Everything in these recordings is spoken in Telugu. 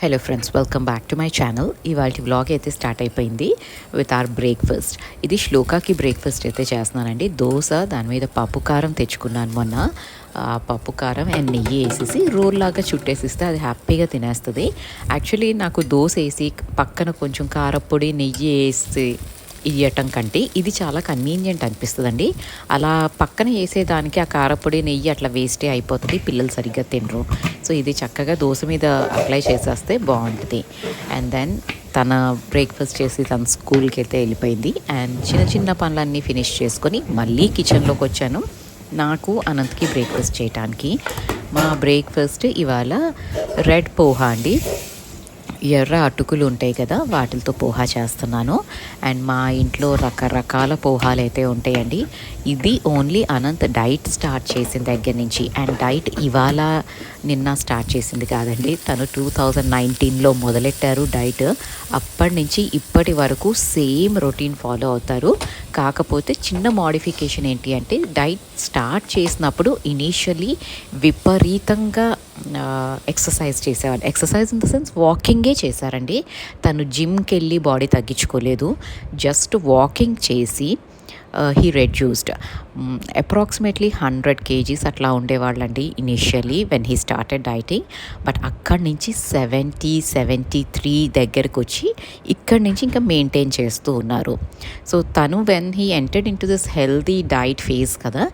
Hello friends, welcome back to my channel. ఇవాళ వ్లాగ్ అయితే స్టార్ట్ అయిపోయింది విత్ ఆర్ బ్రేక్ఫాస్ట్. ఇది శ్లోకాకి బ్రేక్ఫాస్ట్ అయితే చేస్తున్నానండి. దోశ, దాని మీద పప్పు కారం తెచ్చుకున్నాను మొన్న. పప్పు కారం అండ్ నెయ్యి వేసేసి రోల్ లాగా చుట్టేసిస్తే అది హ్యాపీగా తినేస్తుంది. యాక్చువల్లీ నాకు దోశ వేసి పక్కన కొంచెం కారపొడి నెయ్యి వేసి ఇయ్యటం కంటే ఇది చాలా కన్వీనియంట్ అనిపిస్తుందండి. అలా పక్కన వేసేదానికి ఆ కారపొడి నెయ్యి అట్లా వేస్టే అయిపోతుంది, పిల్లలు సరిగ్గా తినరు. సో ఇది చక్కగా దోశ మీద అప్లై చేసేస్తే బాగుంటుంది. అండ్ దెన్ తన బ్రేక్ఫాస్ట్ చేసి తన స్కూల్కి అయితే వెళ్ళిపోయింది. అండ్ చిన్న చిన్న పనులన్నీ ఫినిష్ చేసుకొని మళ్ళీ కిచెన్లోకి వచ్చాను నాకు అనంత్కి బ్రేక్ఫాస్ట్ చేయటానికి. మా బ్రేక్ఫాస్ట్ ఇవాళ రెడ్ పోహా అండి. ఎర్ర అటుకులు ఉంటాయి కదా, వాటితో పోహా చేస్తున్నాను. అండ్ మా ఇంట్లో రకరకాల పోహాలు అయితే ఉంటాయండి. ఇది ఓన్లీ అనంత్ డైట్ స్టార్ట్ చేసిన దగ్గర నుంచి. అండ్ డైట్ ఇవాళ నిన్న స్టార్ట్ చేసింది కాదండి, తను 2019లో మొదలెట్టారు డైట్. అప్పటి నుంచి ఇప్పటి వరకు సేమ్ రొటీన్ ఫాలో అవుతారు. కాకపోతే చిన్న మోడిఫికేషన్ ఏంటి అంటే, డైట్ స్టార్ట్ చేసినప్పుడు ఇనీషియలీ విపరీతంగా ఎక్సర్సైజ్ చేసేవాళ్ళు. ఎక్సర్సైజ్ ఇన్ ద సెన్స్ వాకింగే చేశారండి. తను జిమ్కి వెళ్ళి బాడీ తగ్గించుకోలేదు, జస్ట్ వాకింగ్ చేసి హీ రెడ్యూస్డ్ అప్రాక్సిమేట్లీ 100 kgs అట్లా ఉండేవాళ్ళండి initially when he started dieting. But అక్కడి నుంచి 73 దగ్గరకు వచ్చి ఇక్కడి నుంచి ఇంకా మెయింటైన్ చేస్తూ ఉన్నారు. సో తను when he entered in to this healthy diet phase కదా,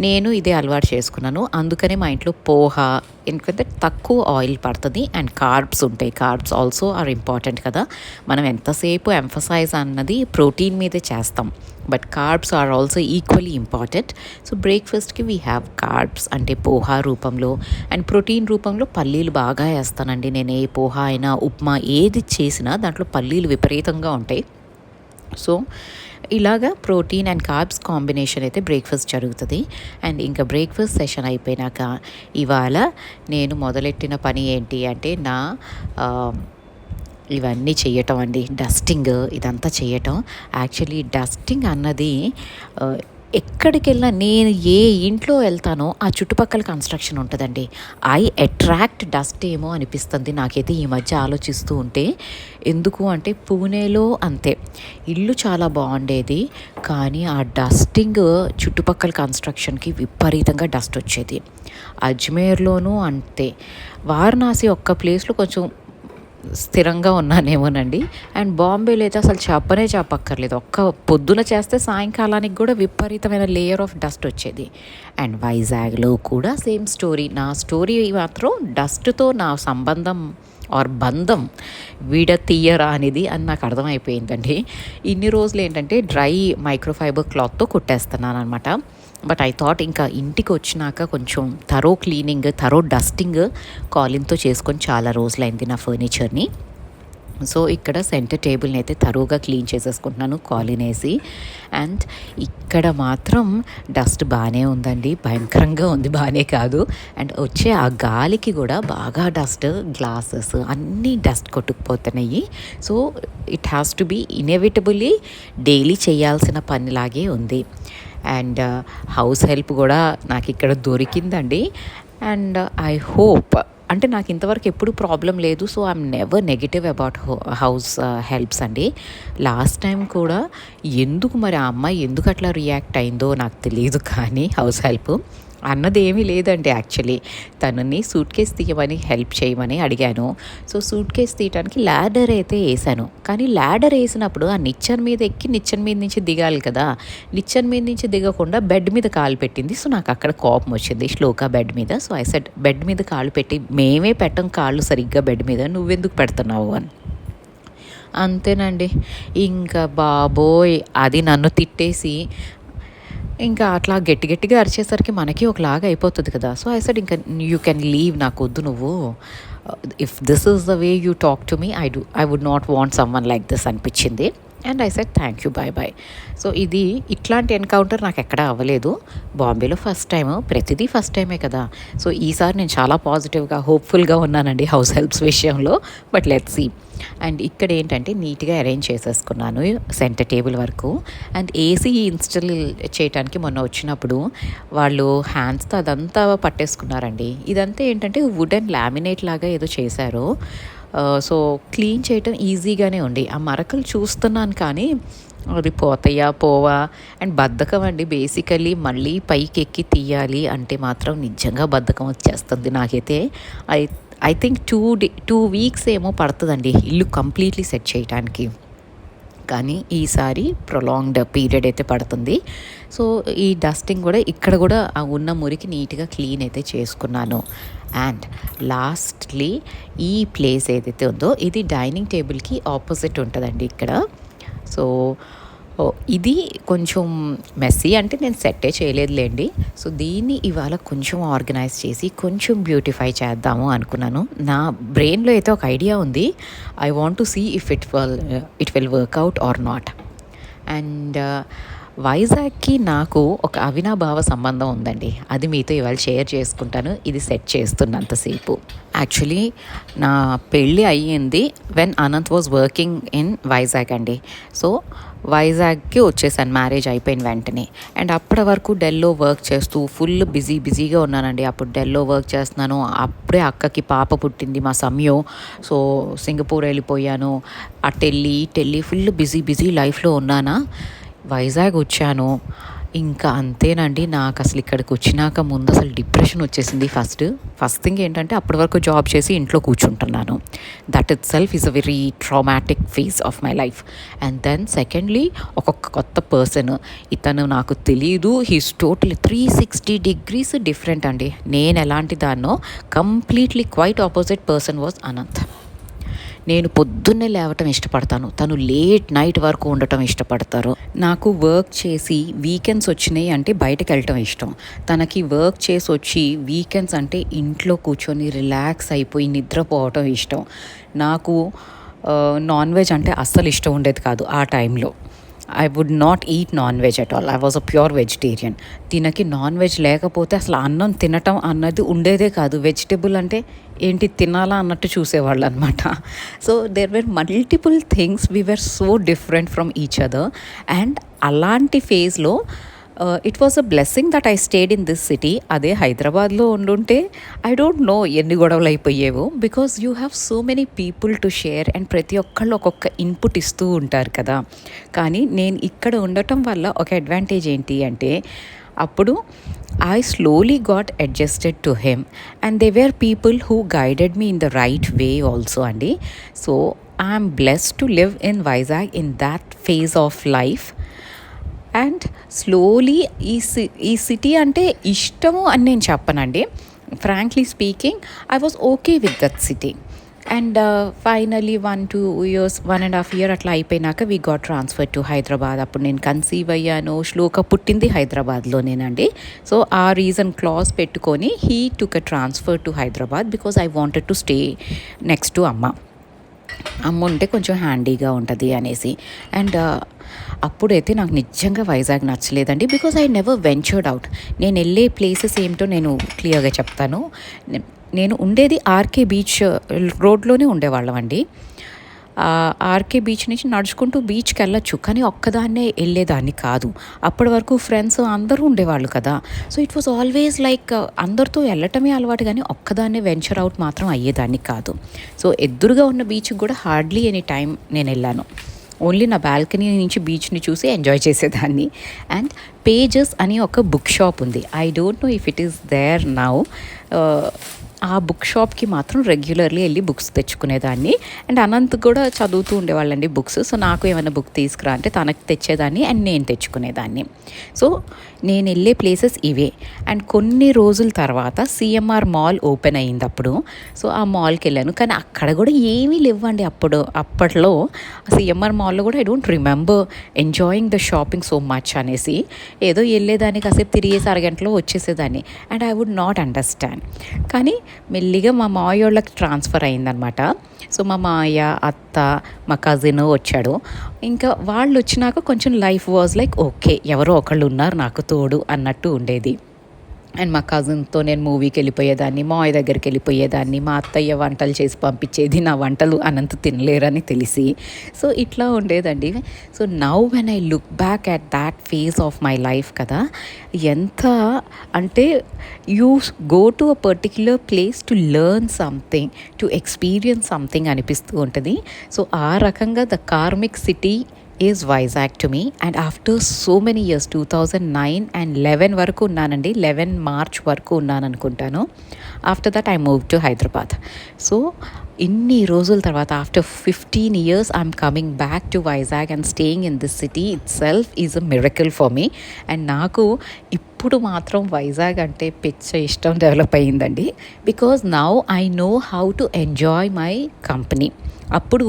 నేను ఇదే అలవాటు చేసుకున్నాను. అందుకనే మా ఇంట్లో పోహా, ఎందుకంటే తక్కువ ఆయిల్ పడుతుంది అండ్ కార్బ్స్ ఉంటాయి. కార్బ్స్ ఆల్సో ఆర్ ఇంపార్టెంట్ కదా. మనం ఎంతసేపు ఎంఫసైజ్ అన్నది ప్రోటీన్ మీదే చేస్తాం, but carbs are also equally important. So బ్రేక్ఫాస్ట్కి వీ హ్యావ్ కార్బ్స్ అంటే పోహా రూపంలో, అండ్ ప్రోటీన్ రూపంలో పల్లీలు బాగా వేస్తానండి నేను. ఏ పోహా అయినా ఉప్మా ఏది చేసినా దాంట్లో పల్లీలు విపరీతంగా ఉంటాయి. సో ఇలాగా ప్రోటీన్ అండ్ కార్బ్స్ కాంబినేషన్ అయితే బ్రేక్ఫాస్ట్ జరుగుతుంది. అండ్ ఇంకా బ్రేక్ఫాస్ట్ సెషన్ అయిపోయినాక ఇవాళ నేను మొదలెట్టిన పని ఏంటి అంటే, ఇవన్నీ చేయటం అండి. డస్టింగ్ ఇదంతా చేయటం. యాక్చువల్లీ డస్టింగ్ అన్నది ఎక్కడికి వెళ్ళినా, నేను ఏ ఇంట్లో వెళ్తానో ఆ చుట్టుపక్కల కన్స్ట్రక్షన్ ఉంటుందండి. ఐ అట్రాక్ట్ డస్ట్ ఏమో అనిపిస్తుంది నాకైతే ఈ మధ్య ఆలోచిస్తూ ఉంటే. ఎందుకు అంటే పూణేలో అంతే, ఇల్లు చాలా బాగుండేది కానీ ఆ డస్టింగ్ చుట్టుపక్కల కన్స్ట్రక్షన్కి విపరీతంగా డస్ట్ వచ్చేది. అజ్మేర్లోనూ అంతే. వారణాసి ఒక్క ప్లేస్లో కొంచెం స్థిరంగా ఉన్నానేమోనండి. అండ్ బాంబేలో అయితే అసలు చెప్పక్కర్లేదు. ఒక్క పొద్దున చేస్తే సాయంకాలానికి కూడా విపరీతమైన లేయర్ ఆఫ్ డస్ట్ వచ్చేది. అండ్ వైజాగ్లో కూడా సేమ్ స్టోరీ. నా స్టోరీ మాత్రం డస్ట్తో నా సంబంధం ఆర్ బంధం తీయరా అనేది అని నాకు అర్థమైపోయిందండి. ఇన్ని రోజులు ఏంటంటే డ్రై మైక్రోఫైబర్ క్లాత్తో కుట్టేస్తున్నాను అనమాట. బట్ ఐ థాట్ ఇంకా ఇంటికి వచ్చినాక కొంచెం థరో క్లీనింగ్, థరో డస్టింగ్ కాలిన్తో చేసుకొని చాలా రోజులైంది నా ఫర్నిచర్ని. సో ఇక్కడ సెంటర్ టేబుల్ని అయితే థరోగా క్లీన్ చేసేసుకుంటున్నాను కాలిన్ వేసి. అండ్ ఇక్కడ మాత్రం డస్ట్ బాగానే ఉందండి, భయంకరంగా ఉంది, బాగానే కాదు. అండ్ వచ్చే ఆ గాలికి కూడా బాగా డస్ట్, గ్లాసెస్ అన్నీ డస్ట్ కొట్టుకుపోతున్నాయి. So it has to be inevitably daily చేయాల్సిన పనిలాగే ఉంది. అండ్ హౌస్ హెల్ప్ కూడా నాకు ఇక్కడ దొరికిందండి. అండ్ ఐ హోప్, అంటే నాకు ఇంతవరకు ఎప్పుడు ప్రాబ్లం లేదు. So I'm never negative about house helps అండి. లాస్ట్ టైం కూడా ఎందుకు మరి ఆ అమ్మాయి ఎందుకు అట్లా రియాక్ట్ అయిందో నాకు తెలియదు, కానీ హౌస్ హెల్ప్ అన్నది ఏమీ లేదండి. యాక్చువల్లీ తనని సూట్ కేస్ తీయమని హెల్ప్ చేయమని అడిగాను. సో సూట్ కేస్ తీయడానికి ల్యాడర్ అయితే వేసాను, కానీ ల్యాడర్ వేసినప్పుడు ఆ నిచ్చెన మీద ఎక్కి నిచ్చెన మీద నుంచి దిగాలి కదా, నిచ్చెన మీద నుంచి దిగకుండా బెడ్ మీద కాలు పెట్టింది. సో నాకు అక్కడ కోపం వచ్చింది, శ్లోక బెడ్ మీద. సో ఐ సెడ్, బెడ్ మీద కాలు పెట్టి మేమే పెట్టం కాళ్ళు సరిగ్గా బెడ్ మీద, నువ్వెందుకు పెడుతున్నావు అని. అంతేనండి. ఇంకా బాబోయ్ అది నన్ను తిట్టేసి ఇంకా అట్లా గట్టిగా అరిచేసరికి మనకి ఒకలాగా అయిపోతుంది కదా. సో ఐ సెడ్, ఇంకా యూ కెన్ లీవ్, నాకు వద్దు నువ్వు. If this is the way you talk to me, I would not want someone like this అనిపించింది. And I said thank you, bye. So ఇట్లాంటి ఎన్కౌంటర్ నాకు ఎక్కడా అవ్వలేదు. బాంబేలో ఫస్ట్ టైం, ప్రతిదీ ఫస్ట్ టైమే కదా. సో ఈసారి నేను చాలా పాజిటివ్గా హోప్ఫుల్గా ఉన్నానండి హౌస్ హెల్ప్స్ విషయంలో. But let's see. అండ్ ఇక్కడ ఏంటంటే నీట్గా అరేంజ్ చేసేసుకున్నాను సెంటర్ టేబుల్ వరకు. అండ్ ఏసీ ఇన్స్టాల్ చేయడానికి మొన్న వచ్చినప్పుడు వాళ్ళు హ్యాండ్స్తో అదంతా పట్టేసుకున్నారండి. ఇదంతా ఏంటంటే వుడెన్ లామినేట్ లాగా ఏదో చేశారు. సో క్లీన్ చేయటం ఈజీగానే ఉంది. ఆ మరకలు చూస్తున్నాను కానీ అది పోతాయా పోవా అండ్ బద్ధకం అండి. బేసికలీ మళ్ళీ పైకి ఎక్కి తీయాలి అంటే మాత్రం నిజంగా బద్ధకం వచ్చేస్తుంది నాకైతే. ఐ ఐ థింక్ 2 వీక్స్ ఏమో పడుతుందండి ఇల్లు కంప్లీట్లీ సెట్ చేయడానికి. కానీ ఈసారి ప్రొలాంగ్డ్ పీరియడ్ అయితే పడుతుంది. సో ఈ డస్టింగ్ కూడా ఇక్కడ కూడా ఆ ఉన్న మురికి నీట్గా క్లీన్ అయితే చేసుకున్నాను. అండ్ లాస్ట్లీ ఈ ప్లేస్ ఏదైతే ఉందో ఇది డైనింగ్ టేబుల్కి ఆపోజిట్ ఉంటుందండి ఇక్కడ. సో ఇది కొంచెం మెస్సీ అంటే నేను సెట్టే చేయలేదులేండి. సో దీన్ని ఇవాళ కొంచెం ఆర్గనైజ్ చేసి కొంచెం బ్యూటిఫై చేద్దాము అనుకున్నాను. నా బ్రెయిన్లో అయితే ఒక ఐడియా ఉంది. I want to see if it will work out or not. And వైజాగ్కి నాకు ఒక అవినాభావ సంబంధం ఉందండి. అది మీతో ఇవాళ షేర్ చేసుకుంటాను ఇది సెట్ చేస్తున్నంతసేపు. యాక్చువల్లీ నా పెళ్ళి అయ్యింది when Anant was working in Vizag అండి. సో వైజాగ్కి వచ్చేసాను మ్యారేజ్ అయిపోయిన వెంటనే. అండ్ అప్పటి వరకు ఢిల్లీలో వర్క్ చేస్తూ ఫుల్ బిజీగా ఉన్నానండి. అప్పుడు ఢిల్లీలో వర్క్ చేస్తున్నాను. అప్పుడే అక్కకి పాప పుట్టింది మా సమయం. సో సింగపూర్ వెళ్ళిపోయాను. అటెళ్ళి ఫుల్ బిజీ లైఫ్లో ఉన్నానా. వైజాగ్ వచ్చాను. ఇంకా అంతేనండి. నాకు అసలు ఇక్కడికి వచ్చినాక ముందు అసలు డిప్రెషన్ వచ్చేసింది. ఫస్ట్ థింగ్ ఏంటంటే అప్పటి వరకు జాబ్ చేసి ఇంట్లో కూర్చుంటున్నాను. That itself is a very traumatic phase of my life. And then secondly ఒక్కొక్క కొత్త పర్సన్. ఇతను నాకు తెలీదు. హీస్ టోటలీ 360 degrees డిఫరెంట్ అండి. నేను ఎలాంటి దాన్నో completely quite opposite person was Anant. నేను పొద్దున్నే లేవటం ఇష్టపడతాను. తను లేట్ నైట్ వరకు ఉండటం ఇష్టపడతారు. నాకు వర్క్ చేసి వీకెండ్స్ వచ్చినాయి అంటే బయటకు వెళ్ళటం ఇష్టం. తనకి వర్క్ చేసి వచ్చి వీకెండ్స్ అంటే ఇంట్లో కూర్చొని రిలాక్స్ అయిపోయి నిద్రపోవటం ఇష్టం. నాకు నాన్ వెజ్ అంటే అస్సలు ఇష్టం ఉండేది కాదు ఆ టైంలో. I would not eat non veg at all. I was a pure vegetarian. తినకి నాన్ వెజ్ లేకపోతే అసలు అన్నం తినటం అన్నది ఉండేదే కాదు. వెజిటేబుల్ అంటే ఏంటి తినాలా అన్నట్టు చూసేవాళ్ళు అనమాట. So there were multiple things. We were so different from each other. And అలాంటి ఫేజ్లో it was a blessing that I stayed in this city. అదే హైదరాబాద్లో ఉండుంటే ఐ డోంట్ నో ఎన్ని గొడవలు అయిపోయేవో. Because you have so many people to share and ప్రతి ఒక్కళ్ళు ఒక్కొక్క ఇన్పుట్ ఇస్తూ ఉంటారు కదా. కానీ నేను ఇక్కడ ఉండటం వల్ల ఒక అడ్వాంటేజ్ ఏంటి అంటే అప్పుడు I slowly got adjusted to him and they were people who guided me in the right way also Andy. So I am blessed to live in Vizag in that phase of life. And slowly ఈ సిటీ అంటే ఇష్టము అని నేను చెప్పనండి. Frankly speaking I was okay with that city. And finally 1.5 years అట్లా అయిపోయినాక we got transfer to Hyderabad. అప్పుడు నేను కన్సీవ్ అయ్యాను. శ్లోక పుట్టింది హైదరాబాద్లోనేనండి. సో ఆ రీజన్ క్లాజ్ పెట్టుకొని he took a transfer to Hyderabad because I wanted to stay next to అమ్మ ఉంటే కొంచెం హ్యాండీగా ఉంటుంది అనేసి. అండ్ అప్పుడైతే నాకు నిజంగా వైజాగ్ నచ్చలేదండి. Because I never ventured out. నేను వెళ్ళే ప్లేసెస్ ఏమిటో నేను క్లియర్గా చెప్తాను. నేను ఉండేది ఆర్కే బీచ్ రోడ్లోనే ఉండేవాళ్ళం అండి. ఆర్కే బీచ్ నుంచి నడుచుకుంటూ బీచ్కి వెళ్ళొచ్చు, కానీ ఒక్కదాన్నే వెళ్ళేదాన్ని కాదు. అప్పటి వరకు ఫ్రెండ్స్ అందరూ ఉండేవాళ్ళు కదా. So it was always like అందరితో వెళ్ళటమే అలవాటు, కానీ ఒక్కదాన్నే వెంచర్ అవుట్ మాత్రం అయ్యేదాన్ని కాదు. సో ఎదురుగా ఉన్న బీచ్కి కూడా హార్డ్లీ ఎనీ టైం నేను వెళ్ళాను. ఓన్లీ నా బాల్కనీ నుంచి బీచ్ని చూసి ఎంజాయ్ చేసేదాన్ని. అండ్ పేజెస్ అని ఒక బుక్ షాప్ ఉంది. I don't know if it is there now. ఆ బుక్ షాప్కి మాత్రం రెగ్యులర్లీ వెళ్ళి బుక్స్ తెచ్చుకునేదాన్ని. అండ్ అనంత్ కూడా చదువుతూ ఉండేవాళ్ళండి బుక్స్. సో నాకు ఏమైనా బుక్ తీసుకురా అంటే తనకు తెచ్చేదాన్ని అండ్ నేను తెచ్చుకునేదాన్ని. సో నేను వెళ్ళే ప్లేసెస్ ఇవే. అండ్ కొన్ని రోజుల తర్వాత సిఎంఆర్ మాల్ ఓపెన్ అయ్యింది అప్పుడు. సో ఆ మాల్కి వెళ్ళాను, కానీ అక్కడ కూడా ఏమీ లేవండి అప్పట్లో. సిఎంఆర్ మాల్లో కూడా I don't remember enjoying the shopping so much అనేసి. ఏదో వెళ్ళేదాన్ని, కాసేపు తిరిగేసి అరగంటలో వచ్చేసేదాన్ని. And I would not understand. కానీ మెల్లిగా మా మావయ్య వాళ్ళకి ట్రాన్స్ఫర్ అయిందనమాట. సో మా మావయ్య, అత్త, మా కజిన్ వచ్చాడు. ఇంకా వాళ్ళు వచ్చినాక కొంచెం లైఫ్ వాజ్ లైక్ ఓకే, ఎవరో ఒకళ్ళు ఉన్నారు నాకు తోడు అన్నట్టు ఉండేది. అండ్ మా కజిన్తో నేను మూవీకి వెళ్ళిపోయేదాన్ని, మావయ్య దగ్గరికి వెళ్ళిపోయేదాన్ని, మా అత్తయ్య వంటలు చేసి పంపించేది, నా వంటలు అనంత తినలేరని తెలిసి. సో ఇట్లా ఉండేదండి. So now when I look back at that phase of my life కదా, ఎంత అంటే you go to a particular place to learn something, to experience something అనిపిస్తూ ఉంటుంది. సో ఆ రకంగా the karmic city is Vizag to me. And after so many years 2009 and 11 వరకు ఉన్నానండి, 11 మార్చ్ వరకు ఉన్నాను అనుకుంటాను. After that I move to Hyderabad. So ఇన్ని రోజుల తర్వాత after 15 years I'm coming back to Vizag and staying in this city it self is a miracle for me. And నాకు ఇప్పుడు మాత్రం వైజాగ్ అంటే పిచ్చ ఇష్టం డెవలప్ అయ్యిందండి. Because now I know how to enjoy my company. అప్పుడు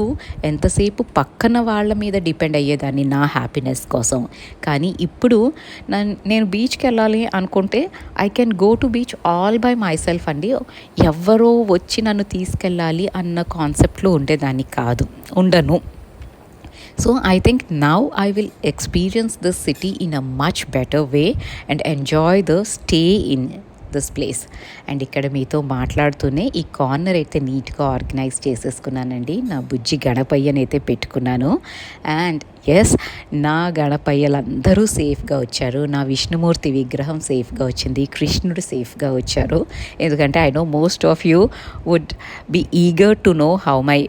ఎంతసేపు పక్కన వాళ్ళ మీద డిపెండ్ అయ్యేదాన్ని నా హ్యాపీనెస్ కోసం. కానీ ఇప్పుడు నేను బీచ్కి వెళ్ళాలి అనుకుంటే I can go to beach all by my self అండి. ఎవరో వచ్చి నన్ను తీసుకెళ్ళాలి అన్న కాన్సెప్ట్లో ఉండను. So I think now I will experience this city in a much better way and enjoy the stay in this place. And ఇక్కడ మీతో మాట్లాడుతూనే ఈ కార్నర్ అయితే నీట్గా ఆర్గనైజ్ చేసేసుకున్నానండి. నా బుజ్జి గణపయ్యనైతే పెట్టుకున్నాను. అండ్ ఎస్, నా గణపయ్యలందరూ సేఫ్గా వచ్చారు. నా విష్ణుమూర్తి విగ్రహం సేఫ్గా వచ్చింది, కృష్ణుడు సేఫ్గా వచ్చారు. ఎందుకంటే I know most of you would be eager to know how my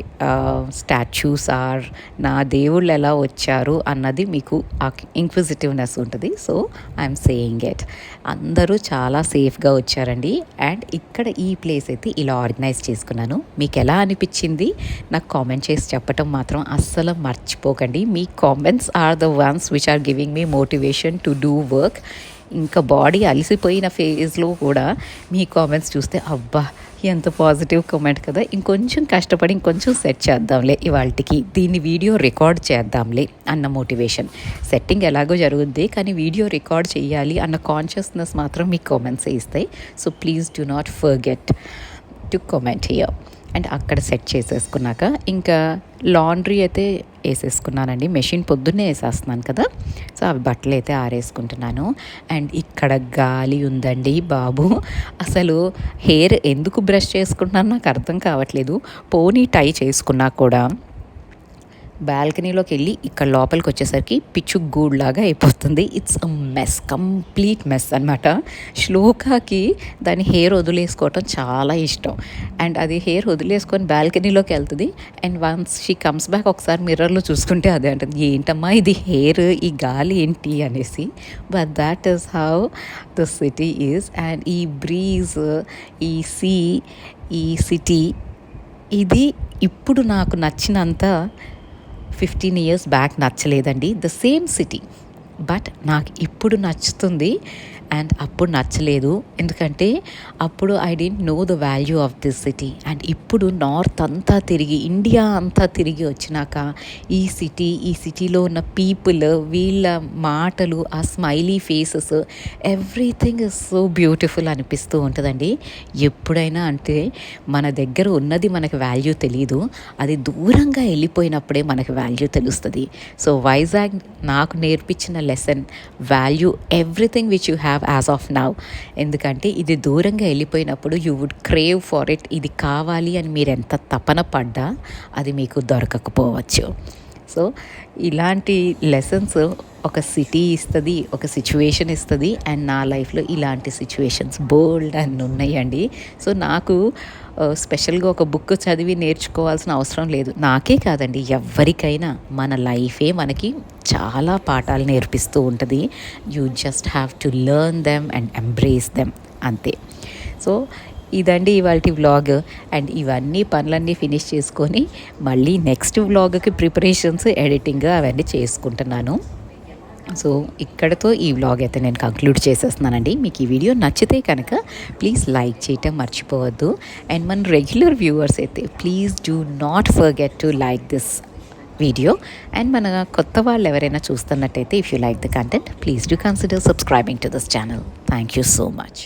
statues are, నా దేవుళ్ళు ఎలా వచ్చారు అన్నది మీకు ఇంక్విజిటివ్నెస్ ఉంటుంది. So I'm saying it. అందరూ చాలా సేఫ్గా వచ్చారండి. అండ్ ఇక్కడ ఈ ప్లేస్ అయితే ఇలా ఆర్గనైజ్ చేసుకున్నాను. మీకు ఎలా అనిపించింది నాకు కామెంట్ చేసి చెప్పటం మాత్రం అస్సలు మర్చిపోకండి. మీ comments are the ones which are giving me motivation to do work. ఇంకా బాడీ అలసిపోయిన ఫేజ్లో కూడా మీ కామెంట్స్ చూస్తే అబ్బా ఎంత పాజిటివ్ కామెంట్ కదా, ఇంకొంచెం కష్టపడి ఇంకొంచెం సెట్ చేద్దాంలే, ఇవాళకి దీన్ని వీడియో రికార్డ్ చేద్దాంలే అన్న మోటివేషన్. సెట్టింగ్ ఎలాగో జరుగుద్ది కానీ వీడియో రికార్డ్ చేయాలి అన్న కాన్షియస్నెస్ మాత్రం మీ కామెంట్సే ఇస్తాయి. So please do not forget to comment here. And అక్కడ సెట్ చేసేసుకున్నాక ఇంకా లాండ్రీ అయితే వేసేసుకున్నానండి. మెషిన్ పొద్దున్నే వేసేస్తున్నాను కదా, సో అవి బట్టలు అయితే ఆరేసుకుంటున్నాను. అండ్ ఇక్కడ గాలి ఉందండి బాబు. అసలు హెయిర్ ఎందుకు బ్రష్ చేసుకుంటున్నాను నాకు అర్థం కావట్లేదు. పోనీ టై చేసుకున్నా కూడా బాల్కనీలోకి వెళ్ళి ఇక్కడ లోపలికి వచ్చేసరికి పిచ్చు గూడ్లాగా అయిపోతుంది. It's a mess, complete mess అనమాట. శ్లోకాకి దాని హెయిర్ వదిలేసుకోవటం చాలా ఇష్టం. అండ్ అది హెయిర్ వదిలేసుకొని బాల్కనీలోకి వెళ్తుంది. And once she comes back ఒకసారి మిర్రర్లో చూసుకుంటే అదే అంటుంది, ఏంటమ్మా ఇది హెయిర్, ఈ గాలి ఏంటి అనేసి. But that is how the city is. And ఈ బ్రీజ్, ఈ సీ, ఈ సిటీ, ఇది ఇప్పుడు నాకు నచ్చినంత 15 years బ్యాక్ నచ్చలేదండి. ద సేమ్ సిటీ, బట్ నాకు ఇప్పుడు నచ్చుతుంది అండ్ అప్పుడు నచ్చలేదు. ఎందుకంటే అప్పుడు I don't know the value of this city. And ఇప్పుడు నార్త్ అంతా తిరిగి, ఇండియా అంతా తిరిగి వచ్చినాక ఈ సిటీలో ఉన్న పీపుల్, వీళ్ళ మాటలు, ఆ smiley faces, everything is so beautiful అనిపిస్తూ ఉంటుందండి. ఎప్పుడైనా అంటే మన దగ్గర ఉన్నది మనకు వాల్యూ తెలీదు, అది దూరంగా వెళ్ళిపోయినప్పుడే మనకు వాల్యూ తెలుస్తుంది. సో వైజాగ్ నాకు నేర్పించిన lesson, value everything which you have as of now. ఎందుకంటే ఇది దూరంగా వెళ్ళిపోయినప్పుడు you would crave for it. ఇది కావాలి అని మీరు ఎంత తపన పడ్డా అది మీకు దొరకకపోవచ్చు. సో ఇలాంటి లెసన్స్ ఒక సిటీ ఇస్తుంది, ఒక సిచ్యువేషన్ ఇస్తుంది. అండ్ నా లైఫ్లో ఇలాంటి సిచ్యువేషన్స్ బోల్డ్ అని ఉన్నాయండి. సో నాకు స్పెషల్గా ఒక బుక్ చదివి నేర్చుకోవాల్సిన అవసరం లేదు. నాకే కాదండి, ఎవరికైనా మన లైఫే మనకి చాలా పాఠాలు నేర్పిస్తూ ఉంటుంది. You just have to learn them and embrace them, అంతే. సో ఇదండి ఇవాల్టి వ్లాగ్. అండ్ ఇవన్నీ పనులన్నీ ఫినిష్ చేసుకొని మళ్ళీ నెక్స్ట్ వ్లాగ్కి ప్రిపరేషన్స్, ఎడిటింగ్ అవన్నీ చేసుకుంటున్నాను. సో ఇక్కడతో ఈ వ్లాగ్ అయితే నేను కంక్లూడ్ చేసేస్తున్నానండి. మీకు ఈ వీడియో నచ్చితే కనుక ప్లీజ్ లైక్ చేయటం మర్చిపోవద్దు. అండ్ మన రెగ్యులర్ వ్యూవర్స్ అయితే please do not forget to like this video. And మన కొత్త వాళ్ళు ఎవరైనా చూస్తున్నట్టయితే if you like the content please do consider subscribing to this channel. Thank you so much.